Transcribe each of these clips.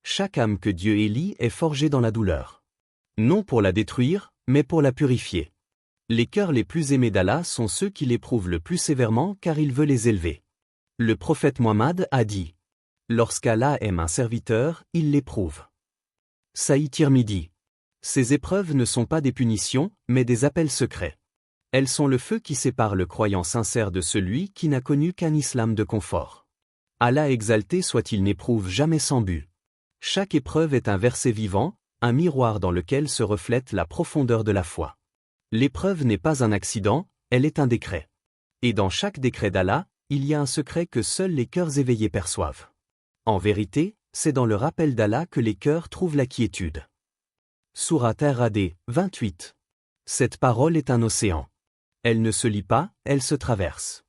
Chaque âme que Dieu élit est forgée dans la douleur. Non pour la détruire, mais pour la purifier. Les cœurs les plus aimés d'Allah sont ceux qui l'éprouvent le plus sévèrement car il veut les élever. Le prophète Muhammad a dit: lorsqu'Allah aime un serviteur, il l'éprouve. Sahih Tirmidhi. Ces épreuves ne sont pas des punitions, mais des appels secrets. Elles sont le feu qui sépare le croyant sincère de celui qui n'a connu qu'un islam de confort. Allah exalté soit-il n'éprouve jamais sans but. Chaque épreuve est un verset vivant, un miroir dans lequel se reflète la profondeur de la foi. L'épreuve n'est pas un accident, elle est un décret. Et dans chaque décret d'Allah, il y a un secret que seuls les cœurs éveillés perçoivent. En vérité, c'est dans le rappel d'Allah que les cœurs trouvent la quiétude. Sourate Ar-Ra'd, 28. Cette parole est un océan. Elle ne se lit pas, elle se traverse.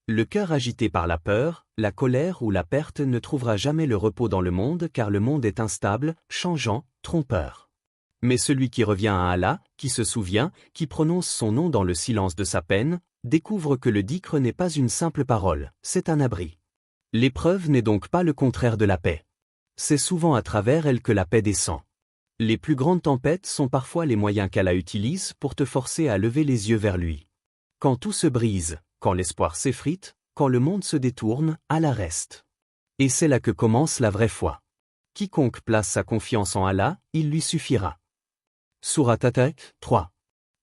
Le cœur agité par la peur, la colère ou la perte ne trouvera jamais le repos dans le monde car le monde est instable, changeant, trompeur. Mais celui qui revient à Allah, qui se souvient, qui prononce son nom dans le silence de sa peine, découvre que le dhikr n'est pas une simple parole, c'est un abri. L'épreuve n'est donc pas le contraire de la paix. C'est souvent à travers elle que la paix descend. Les plus grandes tempêtes sont parfois les moyens qu'Allah utilise pour te forcer à lever les yeux vers lui. Quand tout se brise, quand l'espoir s'effrite, quand le monde se détourne, Allah reste. Et c'est là que commence la vraie foi. Quiconque place sa confiance en Allah, il lui suffira. Sourate At-Taq, 3.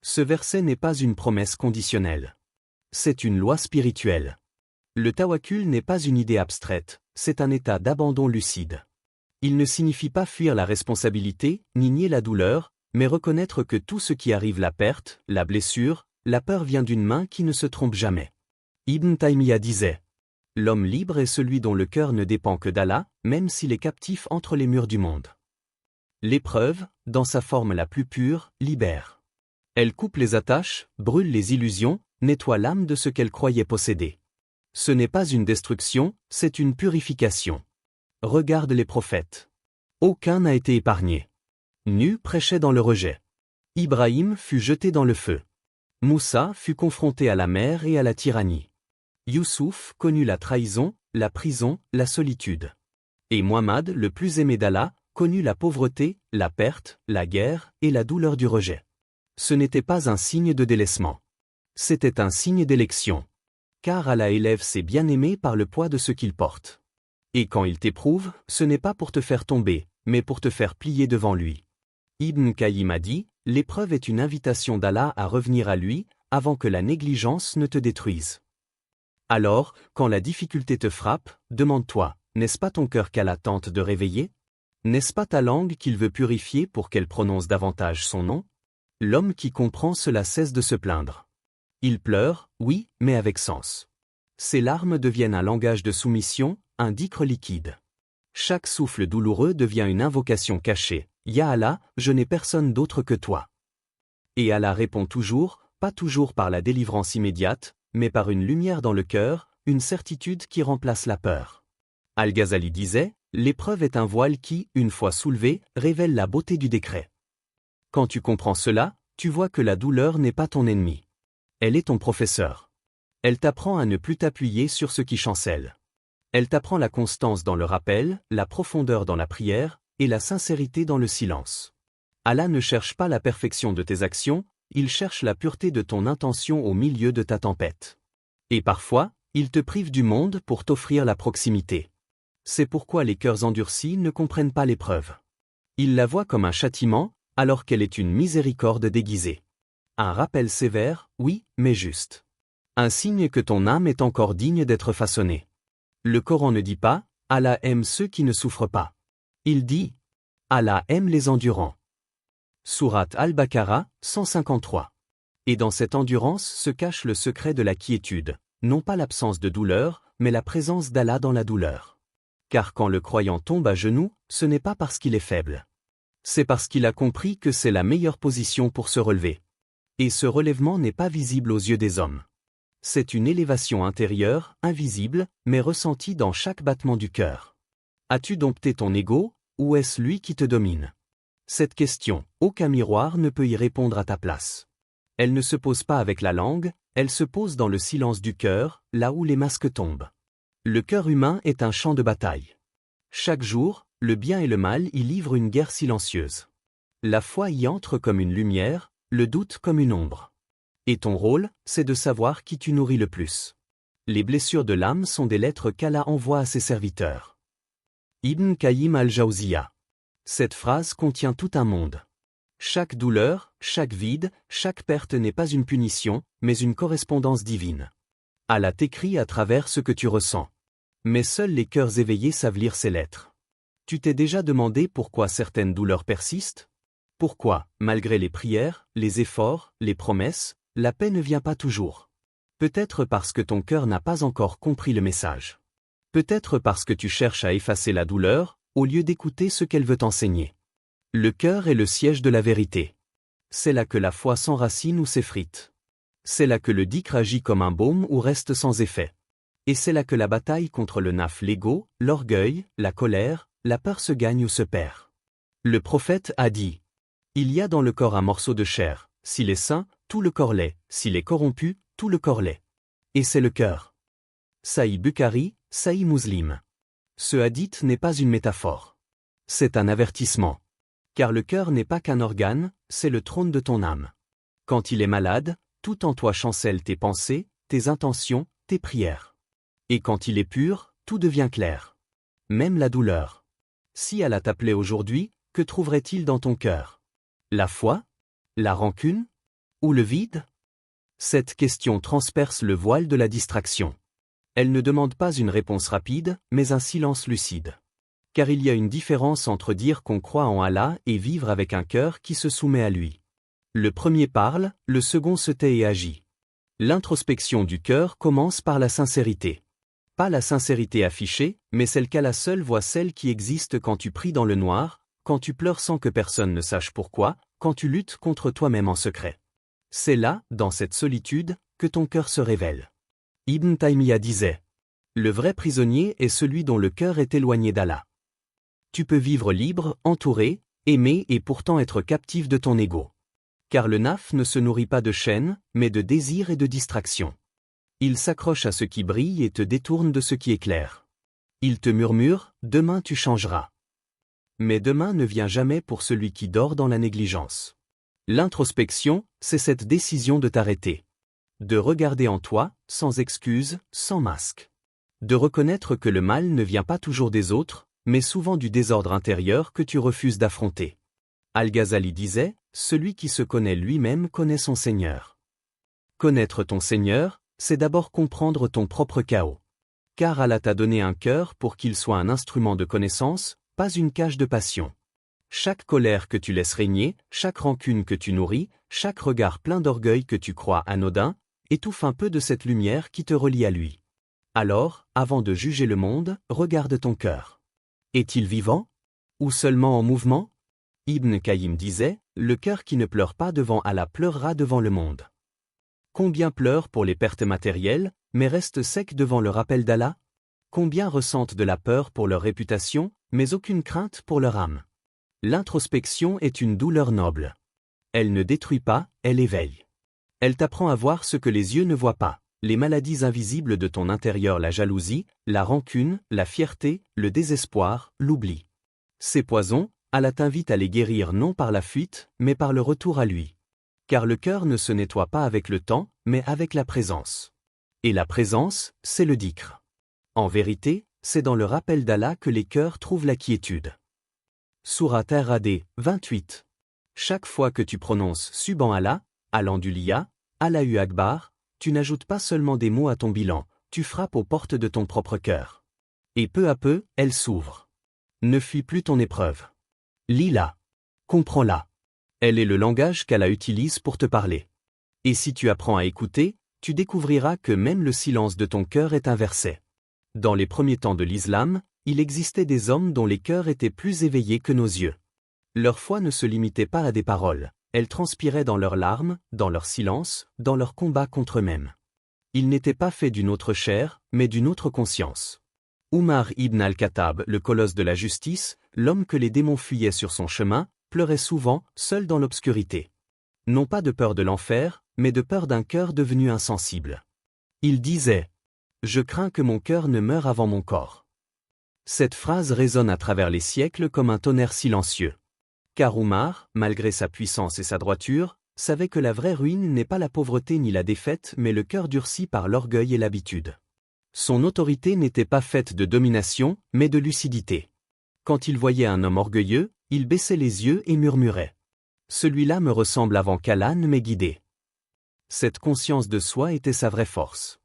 Ce verset n'est pas une promesse conditionnelle. C'est une loi spirituelle. Le tawakkul n'est pas une idée abstraite, c'est un état d'abandon lucide. Il ne signifie pas fuir la responsabilité, ni nier la douleur, mais reconnaître que tout ce qui arrive, la perte, la blessure, la peur vient d'une main qui ne se trompe jamais. Ibn Taymiyyah disait: l'homme libre est celui dont le cœur ne dépend que d'Allah, même s'il est captif entre les murs du monde. L'épreuve, dans sa forme la plus pure, libère. Elle coupe les attaches, brûle les illusions, nettoie l'âme de ce qu'elle croyait posséder. Ce n'est pas une destruction, c'est une purification. Regarde les prophètes. Aucun n'a été épargné. Nu prêchait dans le rejet. Ibrahim fut jeté dans le feu. Moussa fut confronté à la mer et à la tyrannie. Youssouf connut la trahison, la prison, la solitude. Et Muhammad, le plus aimé d'Allah, connut la pauvreté, la perte, la guerre et la douleur du rejet. Ce n'était pas un signe de délaissement. C'était un signe d'élection. Car Allah élève ses bien-aimés par le poids de ce qu'ils portent. Et quand il t'éprouve, ce n'est pas pour te faire tomber, mais pour te faire plier devant lui. Ibn Qayyim a dit: l'épreuve est une invitation d'Allah à revenir à lui, avant que la négligence ne te détruise. Alors, quand la difficulté te frappe, demande-toi: n'est-ce pas ton cœur qu'Allah tente de réveiller? N'est-ce pas ta langue qu'il veut purifier pour qu'elle prononce davantage son nom? L'homme qui comprend cela cesse de se plaindre. Il pleure, oui, mais avec sens. Ses larmes deviennent un langage de soumission, un dhikr liquide. Chaque souffle douloureux devient une invocation cachée: Ya Allah, je n'ai personne d'autre que toi. Et Allah répond toujours, pas toujours par la délivrance immédiate, mais par une lumière dans le cœur, une certitude qui remplace la peur. Al-Ghazali disait: l'épreuve est un voile qui, une fois soulevé, révèle la beauté du décret. Quand tu comprends cela, tu vois que la douleur n'est pas ton ennemi. Elle est ton professeur. Elle t'apprend à ne plus t'appuyer sur ce qui chancelle. Elle t'apprend la constance dans le rappel, la profondeur dans la prière, et la sincérité dans le silence. Allah ne cherche pas la perfection de tes actions, il cherche la pureté de ton intention au milieu de ta tempête. Et parfois, il te prive du monde pour t'offrir la proximité. C'est pourquoi les cœurs endurcis ne comprennent pas l'épreuve. Ils la voient comme un châtiment, alors qu'elle est une miséricorde déguisée. Un rappel sévère, oui, mais juste. Un signe que ton âme est encore digne d'être façonnée. Le Coran ne dit pas: Allah aime ceux qui ne souffrent pas. Il dit: Allah aime les endurants. Sourate Al-Baqarah, 153. Et dans cette endurance se cache le secret de la quiétude, non pas l'absence de douleur, mais la présence d'Allah dans la douleur. Car quand le croyant tombe à genoux, ce n'est pas parce qu'il est faible. C'est parce qu'il a compris que c'est la meilleure position pour se relever. Et ce relèvement n'est pas visible aux yeux des hommes. C'est une élévation intérieure, invisible, mais ressentie dans chaque battement du cœur. As-tu dompté ton ego, ou est-ce lui qui te domine? Cette question, aucun miroir ne peut y répondre à ta place. Elle ne se pose pas avec la langue, elle se pose dans le silence du cœur, là où les masques tombent. Le cœur humain est un champ de bataille. Chaque jour, le bien et le mal y livrent une guerre silencieuse. La foi y entre comme une lumière, le doute comme une ombre. Et ton rôle, c'est de savoir qui tu nourris le plus. Les blessures de l'âme sont des lettres qu'Allah envoie à ses serviteurs. Ibn Qayyim al-Jawziyya. Cette phrase contient tout un monde. Chaque douleur, chaque vide, chaque perte n'est pas une punition, mais une correspondance divine. Allah t'écrit à travers ce que tu ressens. Mais seuls les cœurs éveillés savent lire ces lettres. Tu t'es déjà demandé pourquoi certaines douleurs persistent? Pourquoi, malgré les prières, les efforts, les promesses, la paix ne vient pas toujours? Peut-être parce que ton cœur n'a pas encore compris le message. Peut-être parce que tu cherches à effacer la douleur, au lieu d'écouter ce qu'elle veut t'enseigner. Le cœur est le siège de la vérité. C'est là que la foi s'enracine ou s'effrite. C'est là que le dhikr agit comme un baume ou reste sans effet. Et c'est là que la bataille contre le naf, l'ego, l'orgueil, la colère, la peur se gagne ou se perd. Le prophète a dit: il y a dans le corps un morceau de chair, s'il est sain, tout le corps l'est, s'il est corrompu, tout le corps l'est. Et c'est le cœur. Sahih Bukhari, Sahih Muslim. Ce hadith n'est pas une métaphore. C'est un avertissement. Car le cœur n'est pas qu'un organe, c'est le trône de ton âme. Quand il est malade, tout en toi chancelle tes pensées, tes intentions, tes prières. Et quand il est pur, tout devient clair. Même la douleur. Si Allah t'appelait aujourd'hui, que trouverait-il dans ton cœur? La foi? La rancune? Ou le vide? Cette question transperce le voile de la distraction. Elle ne demande pas une réponse rapide, mais un silence lucide. Car il y a une différence entre dire qu'on croit en Allah et vivre avec un cœur qui se soumet à lui. Le premier parle, le second se tait et agit. L'introspection du cœur commence par la sincérité. Pas la sincérité affichée, mais celle qu'Allah seul voit, celle qui existe quand tu pries dans le noir, quand tu pleures sans que personne ne sache pourquoi, quand tu luttes contre toi-même en secret. C'est là, dans cette solitude, que ton cœur se révèle. Ibn Taymiyya disait: le vrai prisonnier est celui dont le cœur est éloigné d'Allah. Tu peux vivre libre, entouré, aimé et pourtant être captif de ton ego. Car le naf ne se nourrit pas de chaînes, mais de désirs et de distractions. Il s'accroche à ce qui brille et te détourne de ce qui est clair. Il te murmure: demain tu changeras. Mais demain ne vient jamais pour celui qui dort dans la négligence. L'introspection, c'est cette décision de t'arrêter. De regarder en toi, sans excuse, sans masque. De reconnaître que le mal ne vient pas toujours des autres, mais souvent du désordre intérieur que tu refuses d'affronter. Al-Ghazali disait: celui qui se connaît lui-même connaît son Seigneur. Connaître ton Seigneur, c'est d'abord comprendre ton propre chaos. Car Allah t'a donné un cœur pour qu'il soit un instrument de connaissance, pas une cage de passion. Chaque colère que tu laisses régner, chaque rancune que tu nourris, chaque regard plein d'orgueil que tu crois anodin, étouffe un peu de cette lumière qui te relie à lui. Alors, avant de juger le monde, regarde ton cœur. Est-il vivant? Ou seulement en mouvement? Ibn Qayyim disait: le cœur qui ne pleure pas devant Allah pleurera devant le monde. Combien pleurent pour les pertes matérielles, mais restent secs devant le rappel d'Allah? Combien ressentent de la peur pour leur réputation, mais aucune crainte pour leur âme? L'introspection est une douleur noble. Elle ne détruit pas, elle éveille. Elle t'apprend à voir ce que les yeux ne voient pas, les maladies invisibles de ton intérieur, la jalousie, la rancune, la fierté, le désespoir, l'oubli. Ces poisons, Allah t'invite à les guérir non par la fuite, mais par le retour à lui. Car le cœur ne se nettoie pas avec le temps, mais avec la présence. Et la présence, c'est le dhikr. En vérité, c'est dans le rappel d'Allah que les cœurs trouvent la quiétude. Sourate Ar-Ra'd, 28. Chaque fois que tu prononces Subhan Allah, Alhamdulillah, Allahu Akbar, tu n'ajoutes pas seulement des mots à ton bilan, tu frappes aux portes de ton propre cœur. Et peu à peu, elles s'ouvrent. Ne fuis plus ton épreuve. Lis-la. Comprends-la. Elle est le langage qu'Allah utilise pour te parler. Et si tu apprends à écouter, tu découvriras que même le silence de ton cœur est un verset. Dans les premiers temps de l'islam, il existait des hommes dont les cœurs étaient plus éveillés que nos yeux. Leur foi ne se limitait pas à des paroles, elle transpirait dans leurs larmes, dans leur silence, dans leur combat contre eux-mêmes. Ils n'étaient pas faits d'une autre chair, mais d'une autre conscience. Umar ibn al-Khattab, le colosse de la justice, l'homme que les démons fuyaient sur son chemin, pleurait souvent, seul dans l'obscurité. Non pas de peur de l'enfer, mais de peur d'un cœur devenu insensible. Il disait: je crains que mon cœur ne meure avant mon corps. Cette phrase résonne à travers les siècles comme un tonnerre silencieux. Car Umar, malgré sa puissance et sa droiture, savait que la vraie ruine n'est pas la pauvreté ni la défaite mais le cœur durci par l'orgueil et l'habitude. Son autorité n'était pas faite de domination, mais de lucidité. Quand il voyait un homme orgueilleux, il baissait les yeux et murmurait. Celui-là me ressemble avant qu'Allah ne m'ait guidé. Cette conscience de soi était sa vraie force.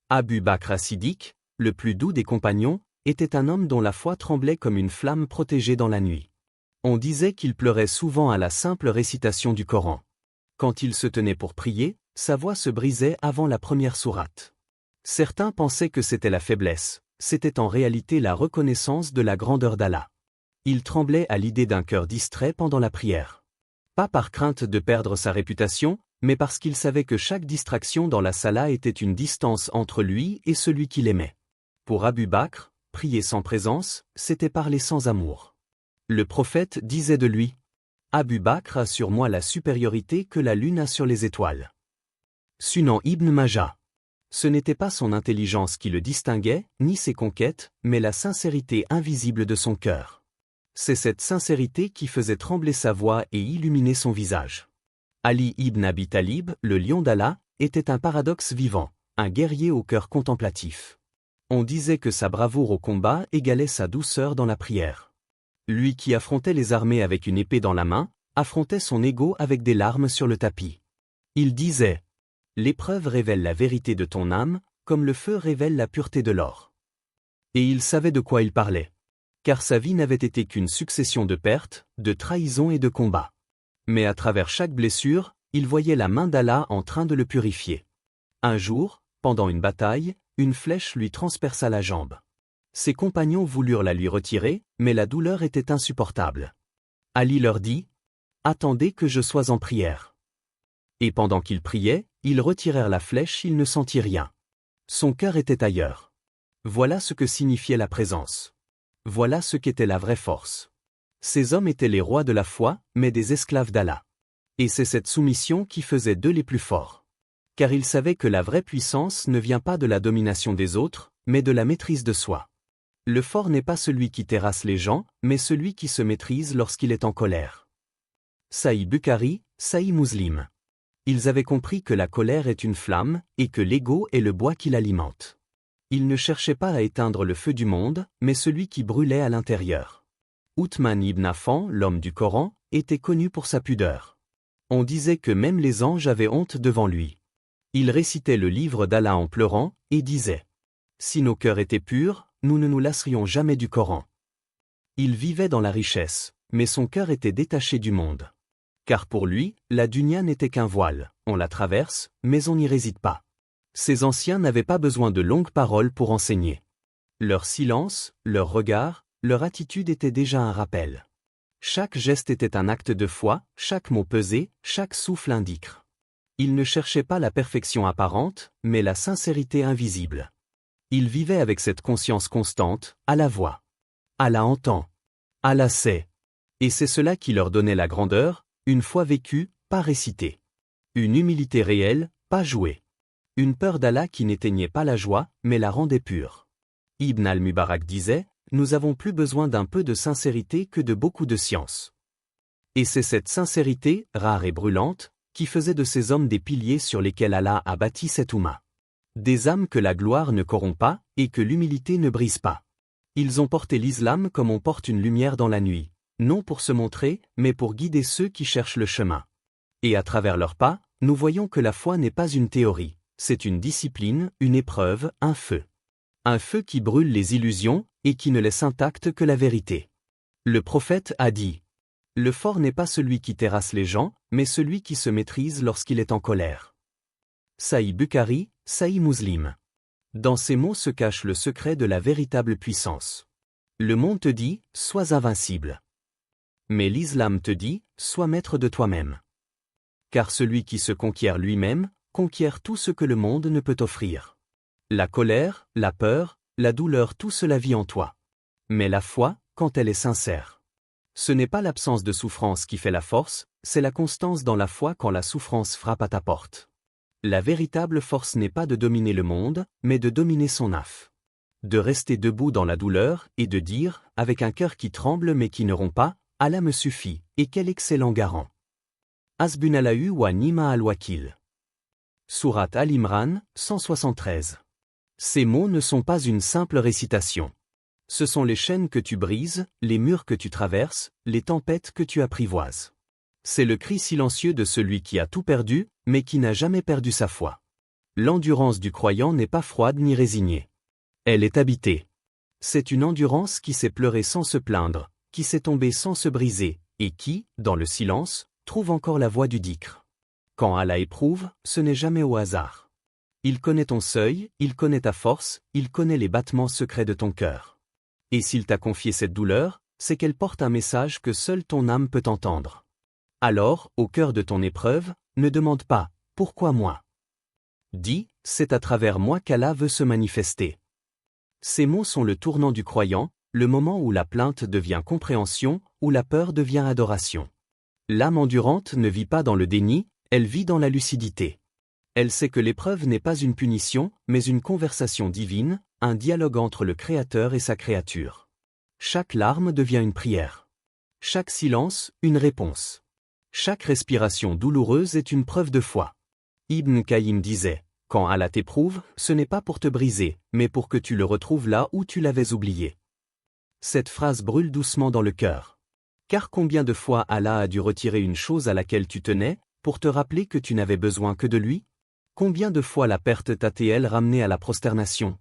Abu Bakr as-Siddiq, le plus doux des compagnons, était un homme dont la foi tremblait comme une flamme protégée dans la nuit. On disait qu'il pleurait souvent à la simple récitation du Coran. Quand il se tenait pour prier, sa voix se brisait avant la première sourate. Certains pensaient que c'était la faiblesse, c'était en réalité la reconnaissance de la grandeur d'Allah. Il tremblait à l'idée d'un cœur distrait pendant la prière. Pas par crainte de perdre sa réputation, mais parce qu'il savait que chaque distraction dans la sala était une distance entre lui et celui qu'il aimait. Pour Abu Bakr, prier sans présence, c'était parler sans amour. Le prophète disait de lui, « Abu Bakr a sur moi la supériorité que la lune a sur les étoiles. » Sunan ibn Majah. Ce n'était pas son intelligence qui le distinguait, ni ses conquêtes, mais la sincérité invisible de son cœur. C'est cette sincérité qui faisait trembler sa voix et illuminer son visage. Ali ibn Abi Talib, le lion d'Allah, était un paradoxe vivant, un guerrier au cœur contemplatif. On disait que sa bravoure au combat égalait sa douceur dans la prière. Lui qui affrontait les armées avec une épée dans la main, affrontait son ego avec des larmes sur le tapis. Il disait « L'épreuve révèle la vérité de ton âme, comme le feu révèle la pureté de l'or. » Et il savait de quoi il parlait. Car sa vie n'avait été qu'une succession de pertes, de trahisons et de combats. Mais à travers chaque blessure, il voyait la main d'Allah en train de le purifier. Un jour, pendant une bataille, une flèche lui transperça la jambe. Ses compagnons voulurent la lui retirer, mais la douleur était insupportable. Ali leur dit « Attendez que je sois en prière. » Et pendant qu'ils priaient, ils retirèrent la flèche, il ne sentit rien. Son cœur était ailleurs. Voilà ce que signifiait la présence. Voilà ce qu'était la vraie force. Ces hommes étaient les rois de la foi, mais des esclaves d'Allah. Et c'est cette soumission qui faisait d'eux les plus forts. Car ils savaient que la vraie puissance ne vient pas de la domination des autres, mais de la maîtrise de soi. Le fort n'est pas celui qui terrasse les gens, mais celui qui se maîtrise lorsqu'il est en colère. Sahih Bukhari, Sahih Muslim. Ils avaient compris que la colère est une flamme, et que l'ego est le bois qui l'alimente. Ils ne cherchaient pas à éteindre le feu du monde, mais celui qui brûlait à l'intérieur. Uthman ibn Affan, l'homme du Coran, était connu pour sa pudeur. On disait que même les anges avaient honte devant lui. Il récitait le livre d'Allah en pleurant, et disait « Si nos cœurs étaient purs, nous ne nous lasserions jamais du Coran. » Il vivait dans la richesse, mais son cœur était détaché du monde. Car pour lui, la dunya n'était qu'un voile, on la traverse, mais on n'y réside pas. Ces anciens n'avaient pas besoin de longues paroles pour enseigner. Leur silence, leur regard, leur attitude étaient déjà un rappel. Chaque geste était un acte de foi, chaque mot pesé, chaque souffle un dhikr. Ils ne cherchaient pas la perfection apparente, mais la sincérité invisible. Ils vivaient avec cette conscience constante, Allah voit. Allah entend. Allah sait. Et c'est cela qui leur donnait la grandeur, une foi vécue, pas récitée. Une humilité réelle, pas jouée. Une peur d'Allah qui n'éteignait pas la joie, mais la rendait pure. Ibn al-Mubarak disait, « Nous avons plus besoin d'un peu de sincérité que de beaucoup de science. » Et c'est cette sincérité, rare et brûlante, qui faisait de ces hommes des piliers sur lesquels Allah a bâti cette Oumma. Des âmes que la gloire ne corrompt pas, et que l'humilité ne brise pas. Ils ont porté l'islam comme on porte une lumière dans la nuit, non pour se montrer, mais pour guider ceux qui cherchent le chemin. Et à travers leurs pas, nous voyons que la foi n'est pas une théorie, c'est une discipline, une épreuve, un feu. Un feu qui brûle les illusions, et qui ne laisse intacte que la vérité. Le prophète a dit « Le fort n'est pas celui qui terrasse les gens, mais celui qui se maîtrise lorsqu'il est en colère. » Sahih Bukhari, Sahih Muslim. Dans ces mots se cache le secret de la véritable puissance. Le monde te dit « Sois invincible. » Mais l'islam te dit « Sois maître de toi-même. » Car celui qui se conquiert lui-même, conquiert tout ce que le monde ne peut offrir. La colère, la peur, la douleur, tout cela vit en toi. Mais la foi, quand elle est sincère. Ce n'est pas l'absence de souffrance qui fait la force, c'est la constance dans la foi quand la souffrance frappe à ta porte. La véritable force n'est pas de dominer le monde, mais de dominer son âme. De rester debout dans la douleur et de dire, avec un cœur qui tremble mais qui ne rompt pas, Allah me suffit, et quel excellent garant. Hasbunallahu wa nima al-wakil. Sourate Al-Imran, 173. Ces mots ne sont pas une simple récitation. Ce sont les chaînes que tu brises, les murs que tu traverses, les tempêtes que tu apprivoises. C'est le cri silencieux de celui qui a tout perdu, mais qui n'a jamais perdu sa foi. L'endurance du croyant n'est pas froide ni résignée. Elle est habitée. C'est une endurance qui sait pleurer sans se plaindre, qui sait tomber sans se briser, et qui, dans le silence, trouve encore la voie du dhikr. Quand Allah éprouve, ce n'est jamais au hasard. Il connaît ton seuil, il connaît ta force, il connaît les battements secrets de ton cœur. Et s'il t'a confié cette douleur, c'est qu'elle porte un message que seule ton âme peut entendre. Alors, au cœur de ton épreuve, ne demande pas « Pourquoi moi ?» Dis « C'est à travers moi qu'Allah veut se manifester ». Ces mots sont le tournant du croyant, le moment où la plainte devient compréhension, où la peur devient adoration. L'âme endurante ne vit pas dans le déni, elle vit dans la lucidité. Elle sait que l'épreuve n'est pas une punition, mais une conversation divine, un dialogue entre le Créateur et sa créature. Chaque larme devient une prière. Chaque silence, une réponse. Chaque respiration douloureuse est une preuve de foi. Ibn Qayyim disait, « Quand Allah t'éprouve, ce n'est pas pour te briser, mais pour que tu le retrouves là où tu l'avais oublié. » Cette phrase brûle doucement dans le cœur. Car combien de fois Allah a dû retirer une chose à laquelle tu tenais, pour te rappeler que tu n'avais besoin que de lui? Combien de fois la perte t'a-t-elle ramené à la prosternation?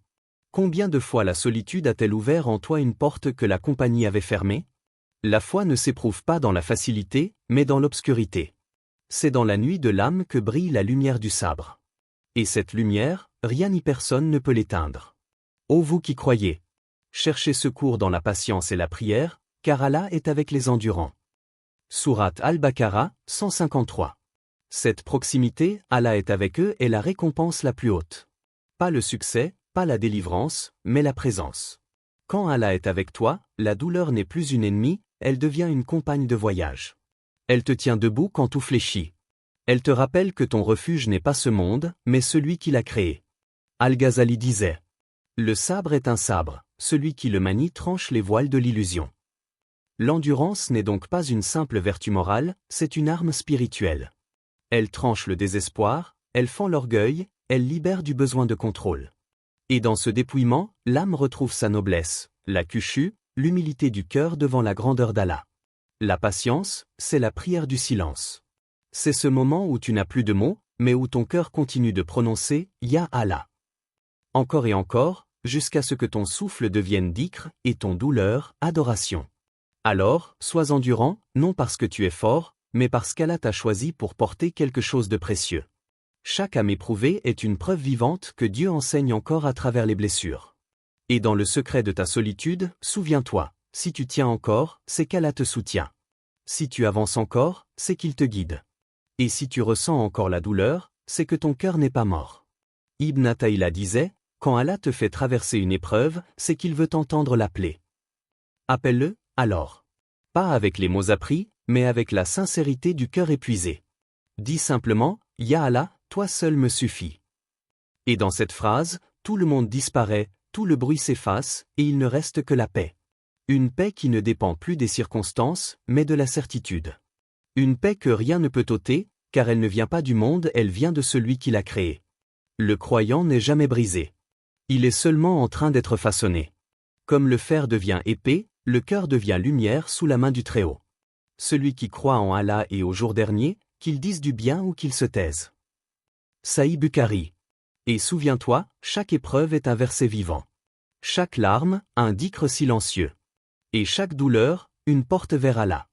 Combien de fois la solitude a-t-elle ouvert en toi une porte que la compagnie avait fermée? La foi ne s'éprouve pas dans la facilité, mais dans l'obscurité. C'est dans la nuit de l'âme que brille la lumière du sabre. Et cette lumière, rien ni personne ne peut l'éteindre. Ô vous qui croyez! Cherchez secours dans la patience et la prière, car Allah est avec les endurants. Sourate Al-Baqarah, 153. Cette proximité, Allah est avec eux, est la récompense la plus haute. Pas le succès, pas la délivrance, mais la présence. Quand Allah est avec toi, la douleur n'est plus une ennemie, elle devient une compagne de voyage. Elle te tient debout quand tout fléchit. Elle te rappelle que ton refuge n'est pas ce monde, mais celui qui l'a créé. Al-Ghazali disait, « Le sabre est un sabre, celui qui le manie tranche les voiles de l'illusion. » L'endurance n'est donc pas une simple vertu morale, c'est une arme spirituelle. Elle tranche le désespoir, elle fend l'orgueil, elle libère du besoin de contrôle. Et dans ce dépouillement, l'âme retrouve sa noblesse, la khushu, l'humilité du cœur devant la grandeur d'Allah. La patience, c'est la prière du silence. C'est ce moment où tu n'as plus de mots, mais où ton cœur continue de prononcer « Ya Allah ». Encore et encore, jusqu'à ce que ton souffle devienne dhikr et ton douleur, adoration. Alors, sois endurant, non parce que tu es fort, mais parce qu'Allah t'a choisi pour porter quelque chose de précieux. Chaque âme éprouvée est une preuve vivante que Dieu enseigne encore à travers les blessures. Et dans le secret de ta solitude, souviens-toi, si tu tiens encore, c'est qu'Allah te soutient. Si tu avances encore, c'est qu'il te guide. Et si tu ressens encore la douleur, c'est que ton cœur n'est pas mort. Ibn Athaïla disait, quand Allah te fait traverser une épreuve, c'est qu'il veut t'entendre l'appeler. Appelle-le, alors. Pas avec les mots appris, mais avec la sincérité du cœur épuisé. Dis simplement, « Ya Allah, toi seul me suffit. » Et dans cette phrase, tout le monde disparaît, tout le bruit s'efface, et il ne reste que la paix. Une paix qui ne dépend plus des circonstances, mais de la certitude. Une paix que rien ne peut ôter, car elle ne vient pas du monde, elle vient de celui qui l'a créée. Le croyant n'est jamais brisé. Il est seulement en train d'être façonné. Comme le fer devient épais, le cœur devient lumière sous la main du Très-Haut. Celui qui croit en Allah et au jour dernier, qu'il dise du bien ou qu'il se taise. Sahih Bukhari. Et souviens-toi, chaque épreuve est un verset vivant. Chaque larme, un dhikr silencieux. Et chaque douleur, une porte vers Allah.